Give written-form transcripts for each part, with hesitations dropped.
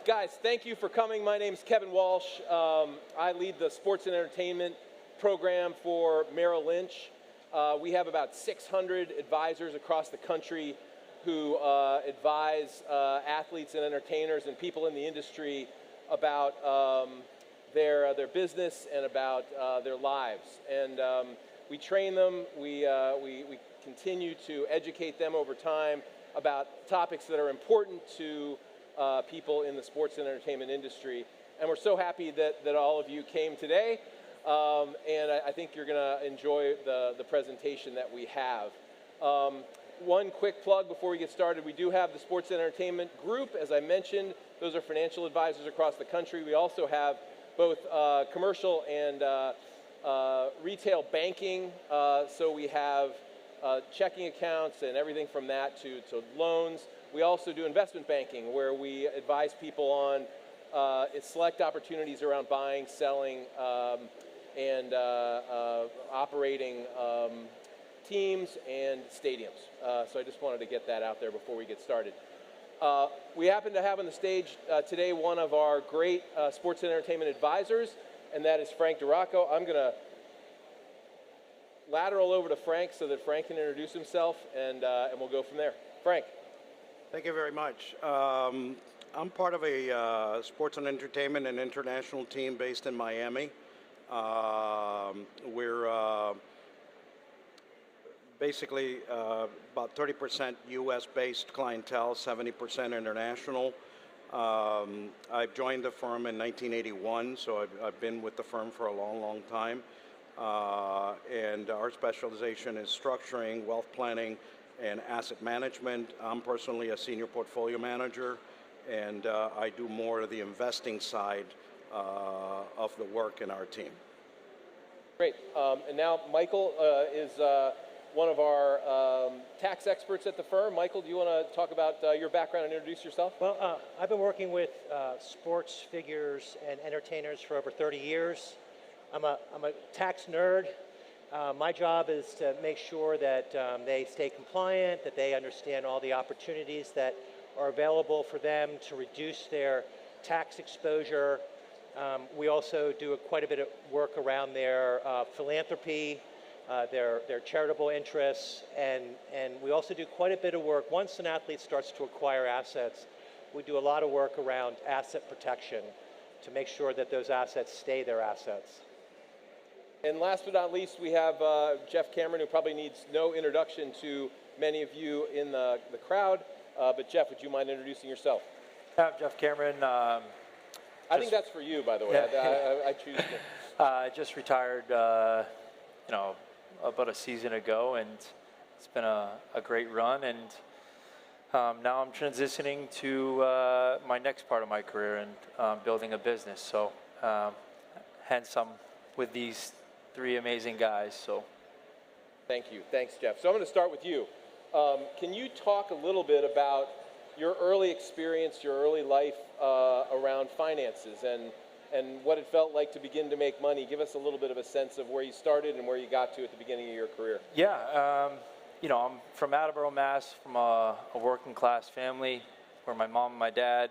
Guys, thank you for coming. My name is Kevin Walsh. I lead the sports and entertainment program for Merrill Lynch. We have about 600 advisors across the country who advise athletes and entertainers and people in the industry about their business and about their lives. And we train them. We continue to educate them over time about topics that are important to people in the sports and entertainment industry. And we're so happy that all of you came today. And I think you're going to enjoy the presentation that we have. One quick plug before we get started. We do have the sports and entertainment group. As I mentioned, those are financial advisors across the country. We also have both commercial and retail banking. So we have checking accounts and everything from that to loans. We also do investment banking, where we advise people on select opportunities around buying, selling, and operating teams and stadiums. So I just wanted to get that out there before we get started. We happen to have on the stage today one of our great sports and entertainment advisors, and that is Frank Duracco. I'm going to lateral over to Frank so that Frank can introduce himself, and we'll go from there. Frank. Thank you very much. I'm part of a sports and entertainment and international team based in Miami. We're basically about 30% US-based clientele, 70% international. I joined the firm in 1981, so I've been with the firm for a long, long time. And our specialization is structuring, wealth planning, and asset management. I'm personally a senior portfolio manager, and I do more of the investing side of the work in our team. Great. And now Michael is one of our tax experts at the firm. Michael, do you want to talk about your background and introduce yourself? Well, I've been working with sports figures and entertainers for over 30 years. I'm a tax nerd. My job is to make sure that they stay compliant, that they understand all the opportunities that are available for them to reduce their tax exposure. We also do quite a bit of work around their philanthropy, their charitable interests, and we also do quite a bit of work. Once an athlete starts to acquire assets, we do a lot of work around asset protection to make sure that those assets stay their assets. And last but not least, we have Jeff Cameron, who probably needs no introduction to many of you in the crowd. But Jeff, would you mind introducing yourself? I'm Jeff Cameron. I think that's for you, by the way. Yeah. I choose to. I just retired, about a season ago, and it's been a great run. And now I'm transitioning to my next part of my career and building a business. So hence I'm with these three amazing guys. So thank you. Thanks, Jeff. So I'm going to start with you. Can you talk a little bit about your early experience, your early life around finances and what it felt like to begin to make money? Give us a little bit of a sense of where you started and where you got to at the beginning of your career. Yeah, I'm from Attleboro, Mass, from a working class family where my mom and my dad,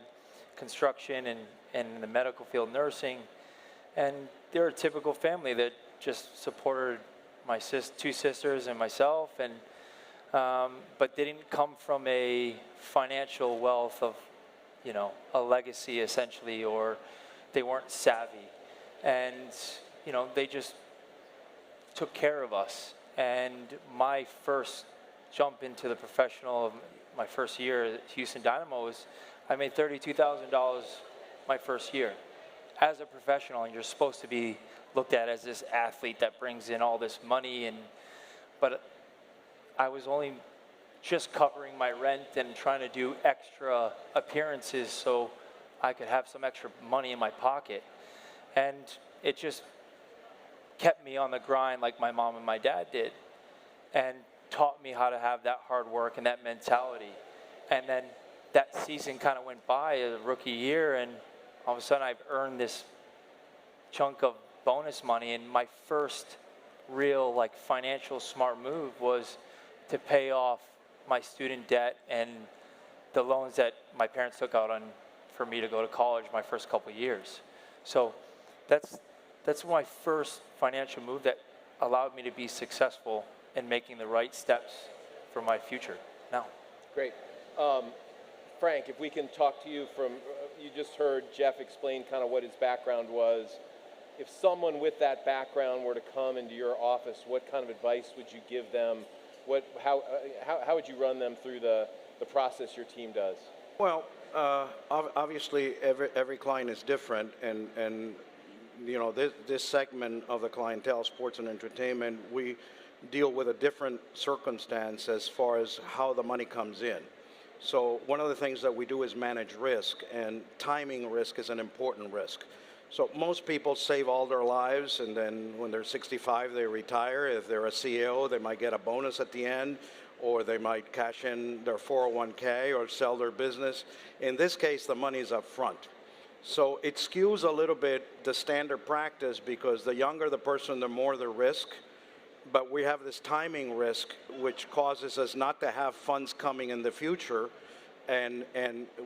construction and in the medical field, nursing. And they're a typical family that just supported my two sisters and myself, and but they didn't come from a financial wealth of, a legacy essentially, or they weren't savvy, and they just took care of us. And my first jump into the professional of my first year at Houston Dynamo was I made $32,000 my first year as a professional, and you're supposed to be looked at as this athlete that brings in all this money, but I was only just covering my rent and trying to do extra appearances so I could have some extra money in my pocket. And it just kept me on the grind like my mom and my dad did, and taught me how to have that hard work and that mentality. And then that season kind of went by, a rookie year, and all of a sudden I've earned this chunk of bonus money, and my first real financial smart move was to pay off my student debt and the loans that my parents took out for me to go to college my first couple of years. So that's my first financial move that allowed me to be successful in making the right steps for my future now. Great. Frank, if we can talk to you from, you just heard Jeff explain kind of what his background was. If someone with that background were to come into your office, what kind of advice would you give them? How would you run them through the process your team does? Well, obviously every client is different, and you know, this segment of the clientele, sports and entertainment, we deal with a different circumstance as far as how the money comes in. So one of the things that we do is manage risk, and timing risk is an important risk. So most people save all their lives, and then when they're 65, they retire. If they're a CEO, they might get a bonus at the end, or they might cash in their 401k or sell their business. In this case, the money is up front. So it skews a little bit the standard practice, because the younger the person, the more the risk. But we have this timing risk, which causes us not to have funds coming in the future, and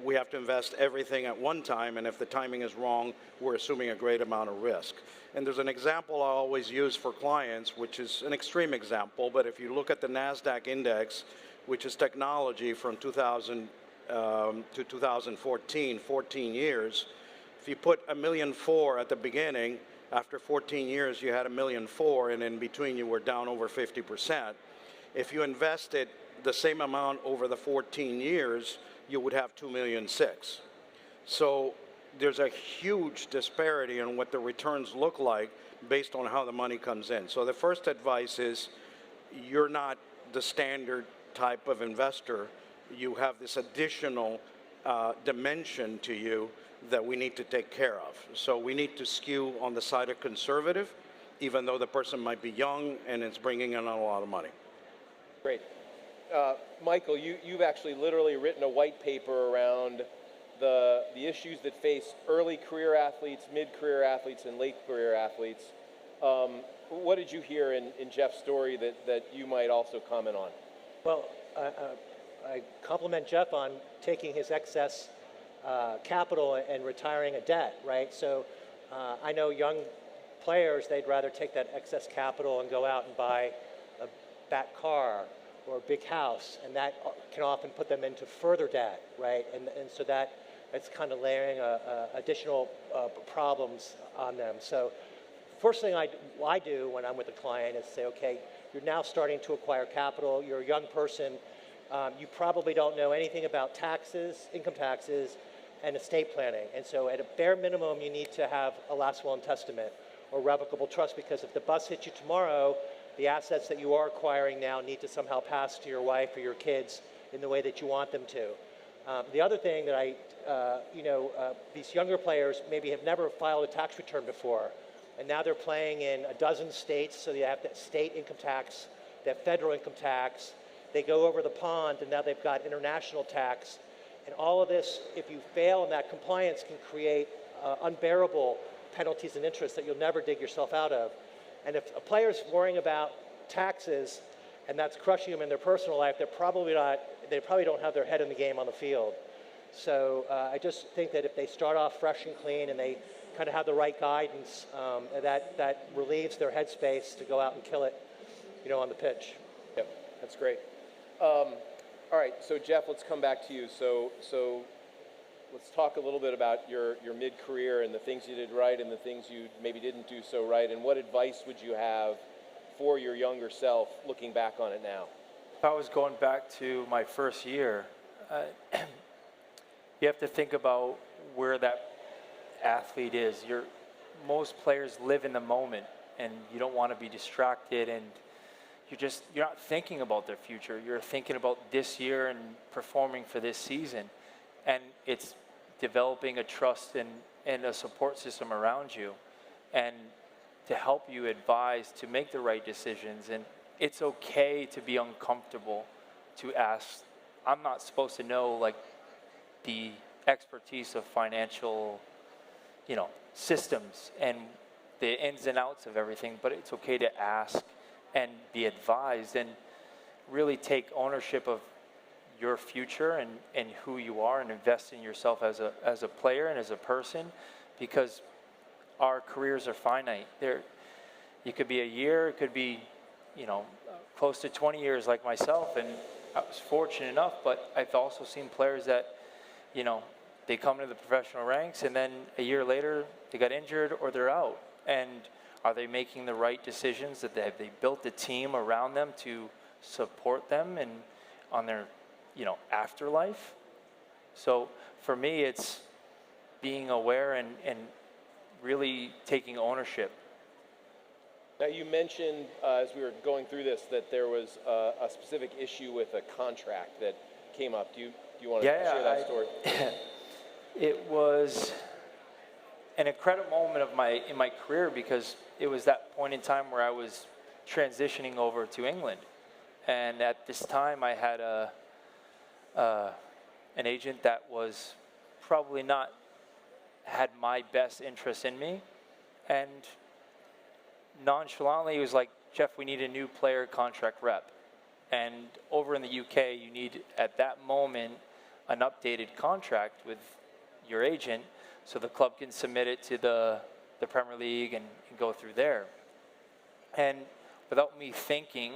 we have to invest everything at one time, and if the timing is wrong, we're assuming a great amount of risk. And there's an example I always use for clients, which is an extreme example, but if you look at the NASDAQ index, which is technology from 2000 to 2014, 14 years, if you put $1.4 million at the beginning, after 14 years you had $1.4 million, and in between you were down over 50%. If you invested the same amount over the 14 years, you would have $2.6 million. So there's a huge disparity in what the returns look like based on how the money comes in. So the first advice is, you're not the standard type of investor. You have this additional dimension to you that we need to take care of. So we need to skew on the side of conservative, even though the person might be young and it's bringing in a lot of money. Great. Michael, you've actually literally written a white paper around the issues that face early career athletes, mid-career athletes, and late career athletes. What did you hear in Jeff's story that you might also comment on? Well, I compliment Jeff on taking his excess capital and retiring a debt, right? So I know young players, they'd rather take that excess capital and go out and buy a fat car or a big house, and that can often put them into further debt, right? And so it's kind of layering additional problems on them. So first thing I do when I'm with a client is say, okay, you're now starting to acquire capital, you're a young person, you probably don't know anything about taxes, income taxes, and estate planning. And so at a bare minimum, you need to have a last will and testament or revocable trust, because if the bus hits you tomorrow, the assets that you are acquiring now need to somehow pass to your wife or your kids in the way that you want them to. The other thing that these younger players maybe have never filed a tax return before, and now they're playing in a dozen states, so they have that state income tax, they have federal income tax, they go over the pond, and now they've got international tax. And all of this, if you fail in that compliance, can create unbearable penalties and interest that you'll never dig yourself out of. And if a player's worrying about taxes and that's crushing them in their personal life, they probably don't have their head in the game on the field. So I just think that if they start off fresh and clean and they kind of have the right guidance, that relieves their headspace to go out and kill it, on the pitch. Yep, that's great. All right, so Jeff, let's come back to you. So let's talk a little bit about your mid-career and the things you did right and the things you maybe didn't do so right, and what advice would you have for your younger self looking back on it now? If I was going back to my first year, you have to think about where that athlete is. Most players live in the moment, and you don't want to be distracted, and you're not thinking about their future. You're thinking about this year and performing for this season. And it's developing a trust and a support system around you, and to help you advise to make the right decisions. And it's okay to be uncomfortable, to ask. I'm not supposed to know like the expertise of financial, systems and the ins and outs of everything, but it's okay to ask and be advised and really take ownership of your future and who you are, and invest in yourself as a player and as a person, because our careers are finite. You could be a year, it could be, close to 20 years like myself, and I was fortunate enough, but I've also seen players that, they come into the professional ranks and then a year later they got injured or they're out. And are they making the right decisions? Have they built a team around them to support them and on their, afterlife? So for me, it's being aware and really taking ownership. Now, you mentioned as we were going through this that there was a specific issue with a contract that came up. Do you want to share that story? It was an incredible moment in my career, because it was that point in time where I was transitioning over to England, and at this time I had an agent that was probably not had my best interest in me, and nonchalantly he was like, "Jeff, we need a new player contract rep." And over in the UK, you need, at that moment, an updated contract with your agent so the club can submit it to the Premier League and go through there. And without me thinking,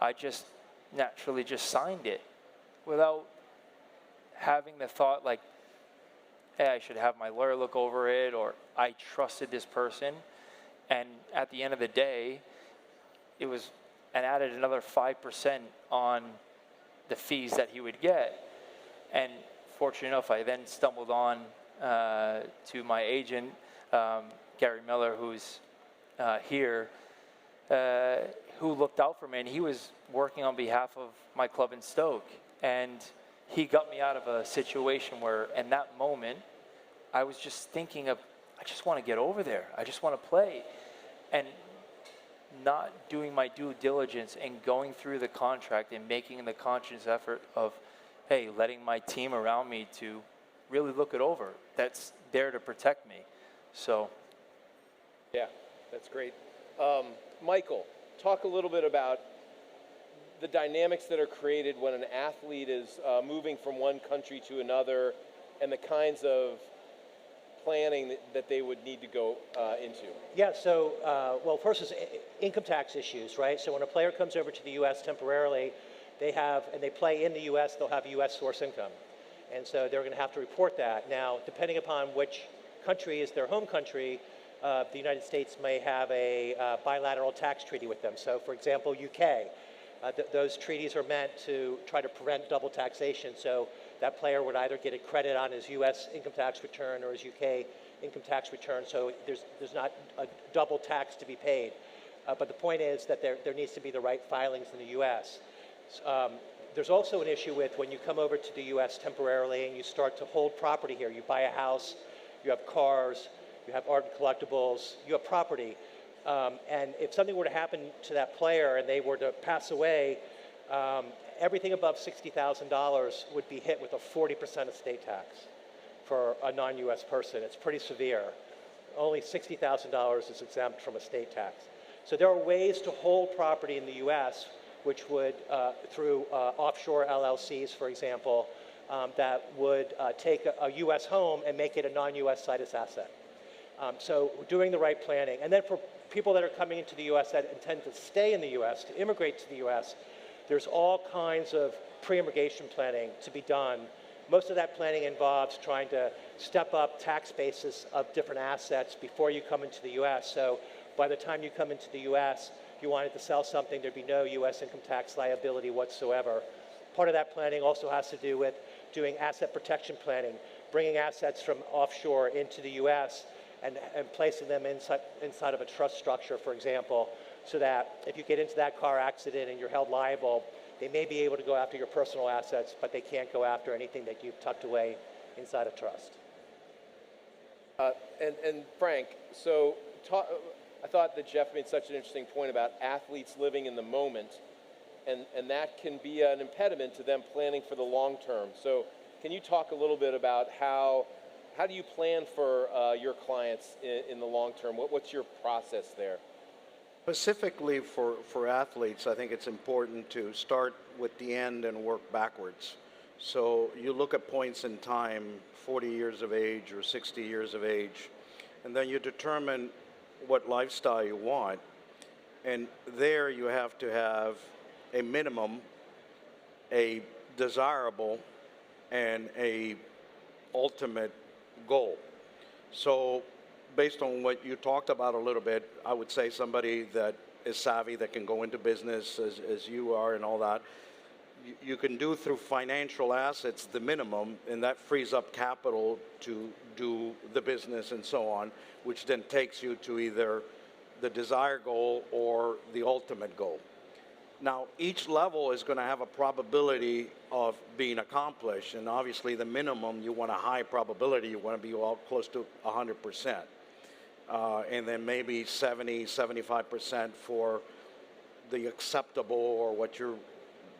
I just naturally just signed it without having the thought like, hey, I should have my lawyer look over it, or I trusted this person. And at the end of the day, it was, and added another 5% on the fees that he would get. And fortunate enough, I then stumbled on to my agent, Gary Miller, who's here, who looked out for me, and he was working on behalf of my club in Stoke. And he got me out of a situation where, in that moment, I was just thinking of, I just want to get over there. I just want to play. And not doing my due diligence and going through the contract and making the conscious effort of, hey, letting my team around me to really look it over. That's there to protect me. So. Yeah, that's great. Michael, talk a little bit about the dynamics that are created when an athlete is moving from one country to another, and the kinds of planning that they would need to go into. Yeah, so, well, first is income tax issues, right? So when a player comes over to the U.S. temporarily, and they play in the U.S., they'll have U.S. source income. And so they're going to have to report that. Now, depending upon which country is their home country, the United States may have a bilateral tax treaty with them. So, for example, UK, those treaties are meant to try to prevent double taxation. So that player would either get a credit on his U.S. income tax return or his UK income tax return. So there's not a double tax to be paid. But the point is that there needs to be the right filings in the U.S. There's also an issue with when you come over to the U.S. temporarily and you start to hold property here. You buy a house, you have cars, you have art and collectibles, you have property. And if something were to happen to that player and they were to pass away, everything above $60,000 would be hit with a 40% estate tax for a non-U.S. person. It's pretty severe. Only $60,000 is exempt from estate tax. So there are ways to hold property in the U.S. which would, through offshore LLCs, for example, that would take a U.S. home and make it a non-U.S. situs asset. So doing the right planning. And then for people that are coming into the U.S. that intend to stay in the U.S., to immigrate to the U.S., there's all kinds of pre-immigration planning to be done. Most of that planning involves trying to step up tax basis of different assets before you come into the U.S. So by the time you come into the U.S., if you wanted to sell something, there'd be no U.S. income tax liability whatsoever. Part of that planning also has to do with doing asset protection planning, bringing assets from offshore into the U.S. and placing them inside of a trust structure, for example, so that if you get into that car accident and you're held liable, they may be able to go after your personal assets, but they can't go after anything that you've tucked away inside a trust. And Frank, so I thought that Jeff made such an interesting point about athletes living in the moment, and that can be an impediment to them planning for the long term. So can you talk a little bit about how do you plan for your clients in the long term? What's your process there? Specifically for athletes, I think it's important to start with the end and work backwards. So you look at points in time, 40 years of age or 60 years of age, and then you determine what lifestyle you want. And there you have to have a minimum, a desirable, and a ultimate goal. So based on what you talked about a little bit, I would say somebody that is savvy, that can go into business as you are and all that, you can do through financial assets the minimum, and that frees up capital to do the business and so on, which then takes you to either the desired goal or the ultimate goal. Now, each level is going to have a probability of being accomplished, and obviously the minimum, you want a high probability, you want to be all close to 100%. And then maybe 70, 75% for the acceptable or what you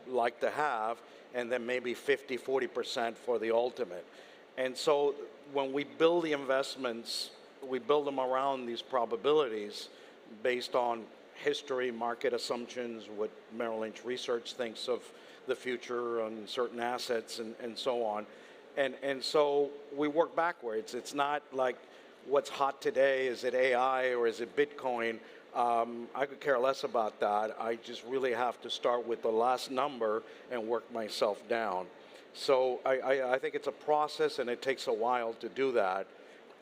like to have, and then maybe 50, 40% for the ultimate. And so when we build the investments, we build them around these probabilities based on history, market assumptions, what Merrill Lynch Research thinks of the future on certain assets and so on. And so we work backwards. It's not like what's hot today, is it AI or is it Bitcoin? I could care less about that. I just really have to start with the last number and work myself down. So I think it's a process, and it takes a while to do that.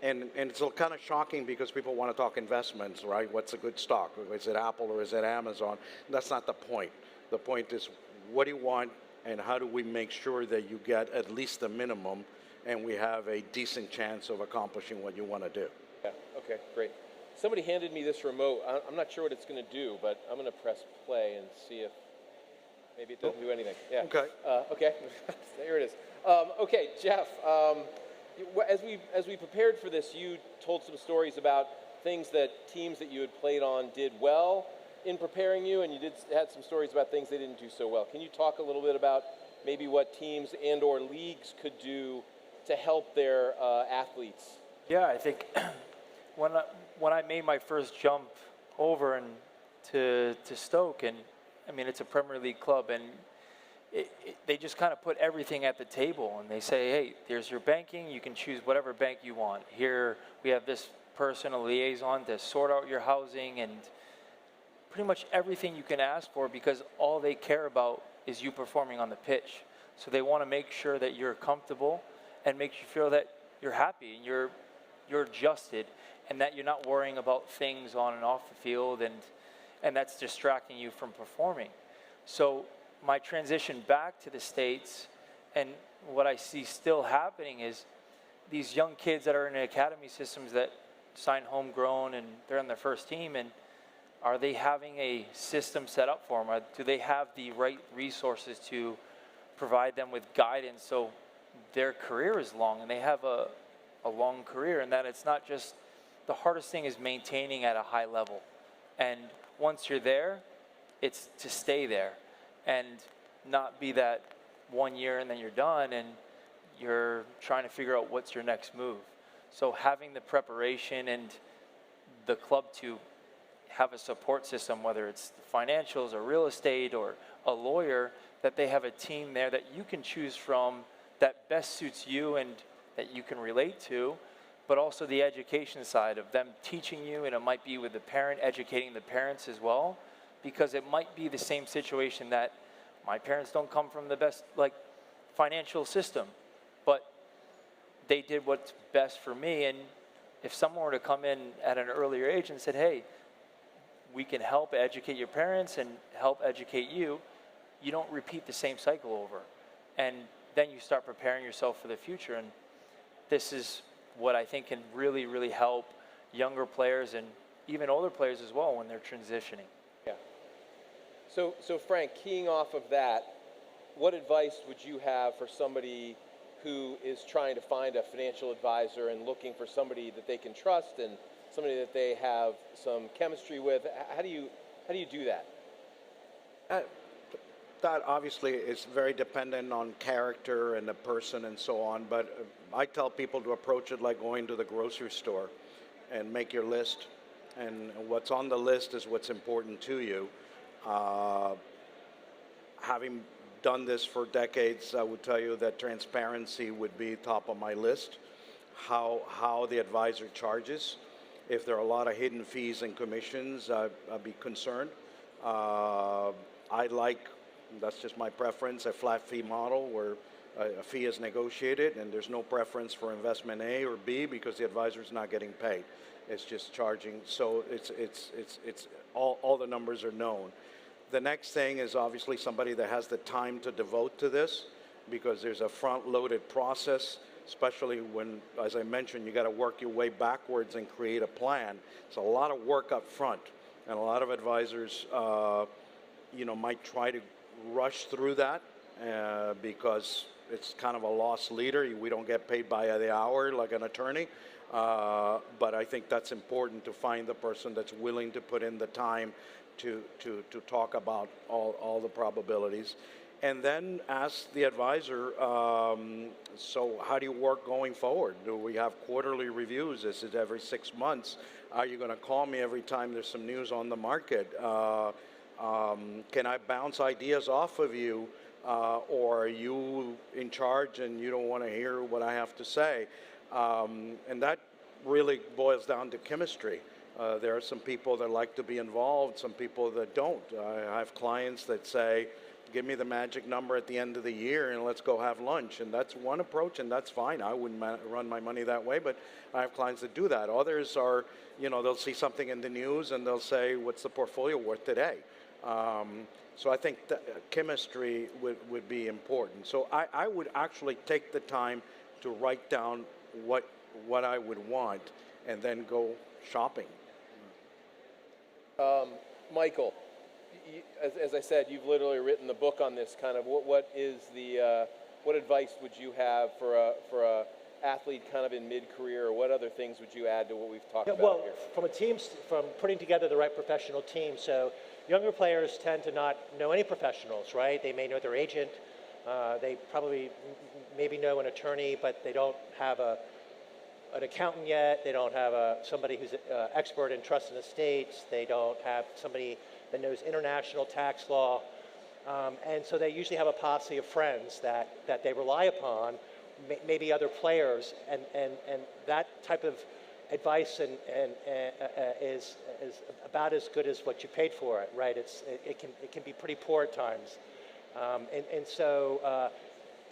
And it's kind of shocking because people want to talk investments, right? What's a good stock? Is it Apple or is it Amazon? That's not the point. The point is, what do you want, and how do we make sure that you get at least the minimum, and we have a decent chance of accomplishing what you want to do? Yeah, okay, great. Somebody handed me this remote. I'm not sure what it's going to do, but I'm going to press play and see if maybe it doesn't do anything. Yeah. Okay. Okay, there it is. Okay, Jeff, as we prepared for this, you told some stories about things that teams that you had played on did well in preparing you, and you had some stories about things they didn't do so well. Can you talk a little bit about maybe what teams and or leagues could do to help their athletes? Yeah, I think when I made my first jump over and to Stoke, and I mean, it's a Premier League club, and they just kind of put everything at the table, and they say, hey, there's your banking, you can choose whatever bank you want. Here we have this person, a liaison, to sort out your housing, and pretty much everything you can ask for, because all they care about is you performing on the pitch. So they want to make sure that you're comfortable and make you feel that you're happy and you're adjusted, and that you're not worrying about things on and off the field, and that's distracting you from performing. So my transition back to the States, and what I see still happening, is these young kids that are in academy systems that sign homegrown and they're on their first team, and are they having a system set up for them? Do they have the right resources to provide them with guidance so their career is long and they have a long career, and that it's not just, the hardest thing is maintaining at a high level. And once you're there, it's to stay there and not be that 1 year and then you're done and you're trying to figure out what's your next move. So having the preparation and the club to have a support system, whether it's financials or real estate or a lawyer, that they have a team there that you can choose from that best suits you and that you can relate to, but also the education side of them teaching you, and it might be with the parent, educating the parents as well, because it might be the same situation that my parents don't come from the best financial system, but they did what's best for me. And if someone were to come in at an earlier age and said, hey, we can help educate your parents and help educate you, you don't repeat the same cycle over. And then you start preparing yourself for the future. And this is what I think can really, really help younger players and even older players as well when they're transitioning. Yeah. So Frank, keying off of that, what advice would you have for somebody who is trying to find a financial advisor and looking for somebody that they can trust and somebody that they have some chemistry with? How do you do that? That obviously is very dependent on character and the person and so on, but I tell people to approach it like going to the grocery store and make your list, and what's on the list is what's important to you. Having done this for decades. I would tell you that transparency would be top of my list. How the advisor charges. If there are a lot of hidden fees and commissions, I'd be concerned. I like, that's just my preference, a flat fee model where a fee is negotiated and there's no preference for investment A or B because the advisor is not getting paid. It's just charging. So it's all the numbers are known. The next thing is obviously somebody that has the time to devote to this because there's a front-loaded process, especially when, as I mentioned, you got to work your way backwards and create a plan. It's a lot of work up front, and a lot of advisors, might try to rush through that because it's kind of a lost leader. We don't get paid by the hour like an attorney, but I think that's important to find the person that's willing to put in the time to talk about all the probabilities. And then ask the advisor, so how do you work going forward? Do we have quarterly reviews? Is it every 6 months? Are you going to call me every time there's some news on the market? Can I bounce ideas off of you? Or are you in charge and you don't want to hear what I have to say? And that really boils down to chemistry. There are some people that like to be involved, some people that don't. I have clients that say, give me the magic number at the end of the year and let's go have lunch. And that's one approach, and that's fine. I wouldn't run my money that way, but I have clients that do that. Others are, they'll see something in the news and they'll say, what's the portfolio worth today? So I think chemistry would be important. So I would actually take the time to write down what I would want and then go shopping. Michael, as I said, you've literally written the book on this kind of. What advice would you have for a athlete kind of in mid-career, or what other things would you add to what we've talked about here? From putting together the right professional team. So younger players tend to not know any professionals, right? They may know their agent. They probably maybe know an attorney, but they don't have an accountant yet. They don't have somebody who's an expert in trust and estates. They don't have somebody that knows international tax law. And so they usually have a posse of friends that they rely upon, maybe other players, and that type of advice is about as good as what you paid for it, right? It can be pretty poor at times. So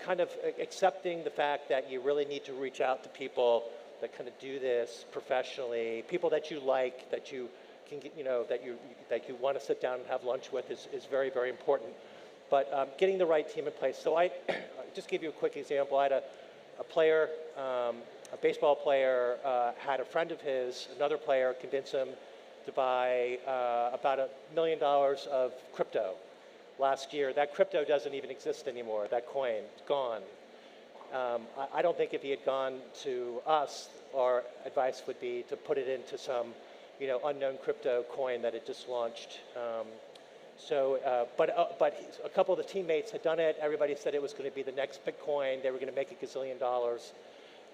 kind of accepting the fact that you really need to reach out to people that kind of do this professionally, people that you like, that you can get, that you want to sit down and have lunch with is very, very important. But getting the right team in place. So I just give you a quick example. I had a player, a baseball player, had a friend of his, another player, convince him to buy about $1 million of crypto last year. That crypto doesn't even exist anymore. That coin is gone. I don't think if he had gone to us, our advice would be to put it into some, unknown crypto coin that had just launched. But a couple of the teammates had done it. Everybody said it was going to be the next Bitcoin. They were going to make $1 gazillion.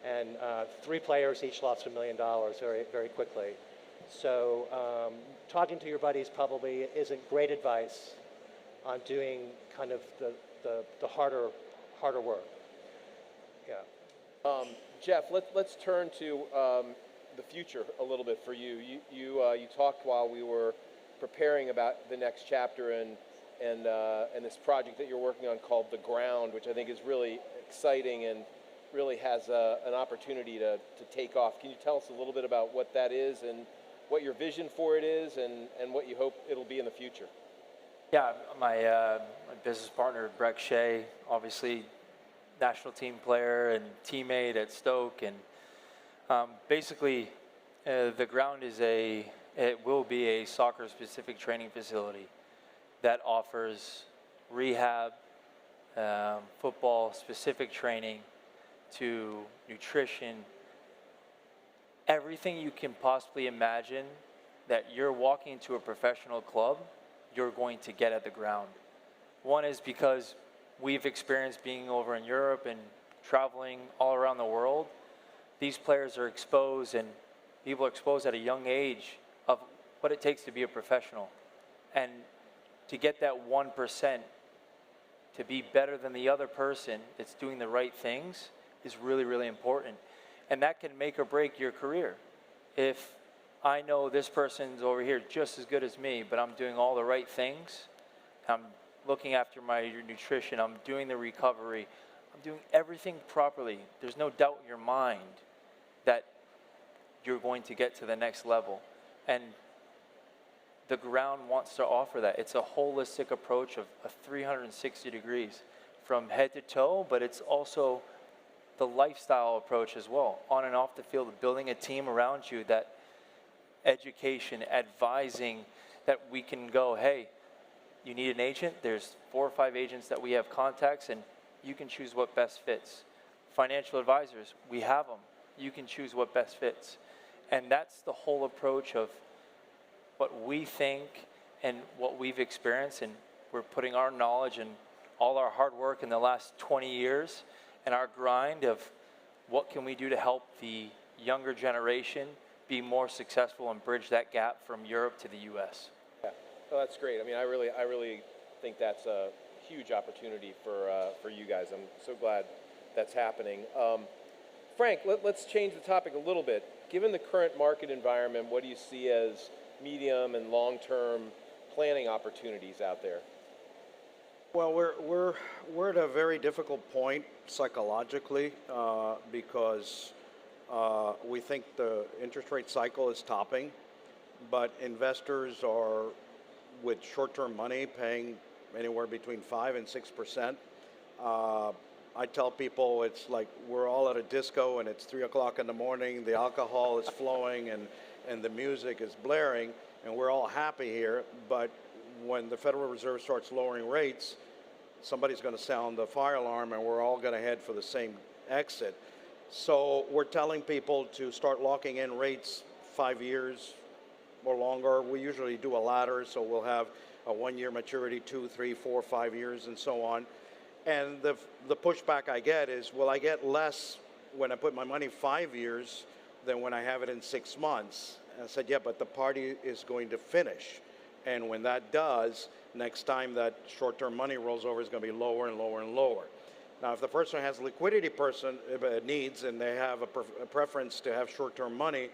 And 3 players each lost $1 million very, very quickly. So talking to your buddies probably isn't great advice on doing kind of the harder work. Yeah. Jeff, let's turn to the future a little bit for you. You talked while we were preparing about the next chapter and this project that you're working on called The Ground, which I think is really exciting and really has an opportunity to take off. Can you tell us a little bit about what that is and what your vision for it is and what you hope it'll be in the future? Yeah, my business partner, Breck Shea, obviously national team player and teammate at Stoke. And basically, The Ground it will be a soccer-specific training facility that offers rehab, football-specific training to nutrition, everything you can possibly imagine that you're walking into a professional club, you're going to get at The Ground. One is because we've experienced being over in Europe and traveling all around the world. These players are exposed, and people are exposed at a young age of what it takes to be a professional. And to get that 1% to be better than the other person that's doing the right things is really, really important. And that can make or break your career. If I know this person's over here just as good as me, but I'm doing all the right things, I'm looking after my nutrition, I'm doing the recovery, I'm doing everything properly, there's no doubt in your mind that you're going to get to the next level. And the ground wants to offer that. It's a holistic approach of 360 degrees from head to toe, but it's also the lifestyle approach as well, on and off the field, building a team around you, that education, advising, that we can go, hey, you need an agent, there's 4 or 5 agents that we have contacts, and you can choose what best fits. Financial advisors, we have them. You can choose what best fits. And that's the whole approach of what we think and what we've experienced, and we're putting our knowledge and all our hard work in the last 20 years and our grind of what can we do to help the younger generation be more successful and bridge that gap from Europe to the U.S. Yeah, well, that's great. I mean, I really think that's a huge opportunity for you guys. I'm so glad that's happening. Frank, let's change the topic a little bit. Given the current market environment, what do you see as medium and long-term planning opportunities out there? Well, we're at a very difficult point psychologically because we think the interest rate cycle is topping, but investors are, with short-term money, paying anywhere between 5 and 6%. I tell people it's like we're all at a disco and it's 3 o'clock in the morning, the alcohol is flowing and the music is blaring, and we're all happy here, but when the Federal Reserve starts lowering rates, somebody's going to sound the fire alarm and we're all going to head for the same exit. So we're telling people to start locking in rates 5 years or longer. We usually do a ladder, so we'll have a 1-year maturity, 2, 3, 4, 5 years, and so on. And the pushback I get is, well, I get less when I put my money 5 years than when I have it in 6 months. And I said, yeah, but the party is going to finish. And when that does, next time that short-term money rolls over is going to be lower and lower and lower. Now, if the person has liquidity needs and they have a preference to have short-term money,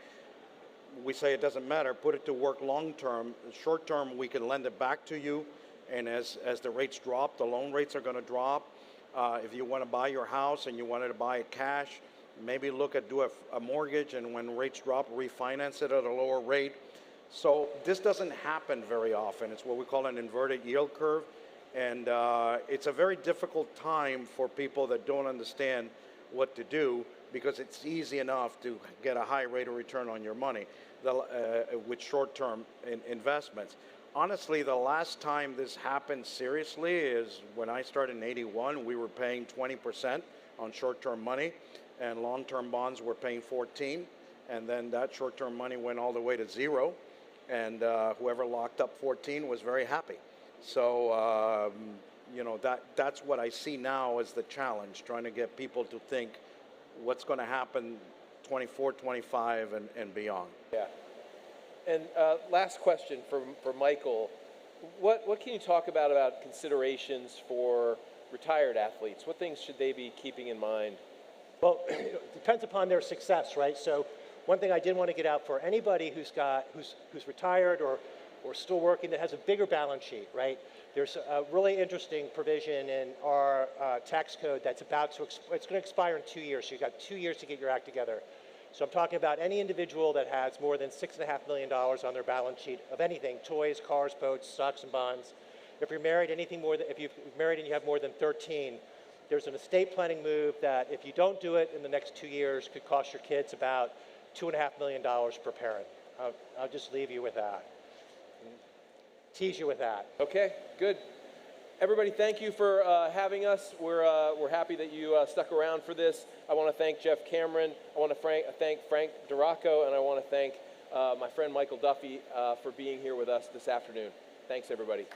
we say it doesn't matter, put it to work long-term. Short-term, we can lend it back to you, and as the rates drop, the loan rates are going to drop. If you want to buy your house and you wanted to buy it cash, maybe look at do a mortgage, and when rates drop, refinance it at a lower rate. So this doesn't happen very often. It's what we call an inverted yield curve, and it's a very difficult time for people that don't understand what to do, because it's easy enough to get a high rate of return on your money with short-term investments. Honestly, the last time this happened seriously is when I started in '81. We were paying 20% on short-term money, and long-term bonds were paying 14%, and then that short-term money went all the way to 0, and whoever locked up 14 was very happy. So, you know, that's what I see now as the challenge, trying to get people to think what's going to happen 24, 25, and beyond. Yeah. And last question for Michael. What can you talk about considerations for retired athletes? What things should they be keeping in mind? Well, it depends upon their success, right? So one thing I did want to get out for anybody who's retired or still working that has a bigger balance sheet, right? There's a really interesting provision in our tax code that's it's going to expire in 2 years. So you've got 2 years to get your act together. So I'm talking about any individual that has more than $6.5 million on their balance sheet of anything: toys, cars, boats, stocks, and bonds. If you're married, if you're married and you have more than 13, there's an estate planning move that if you don't do it in the next 2 years could cost your kids about $2.5 million per parent. I'll just leave you with that. Tease you with that. Okay, good. Everybody, thank you for having us. We're happy that you stuck around for this. I want to thank Jeff Cameron. I want to thank Frank Duraco, and I want to thank my friend Michael Duffy for being here with us this afternoon. Thanks, everybody.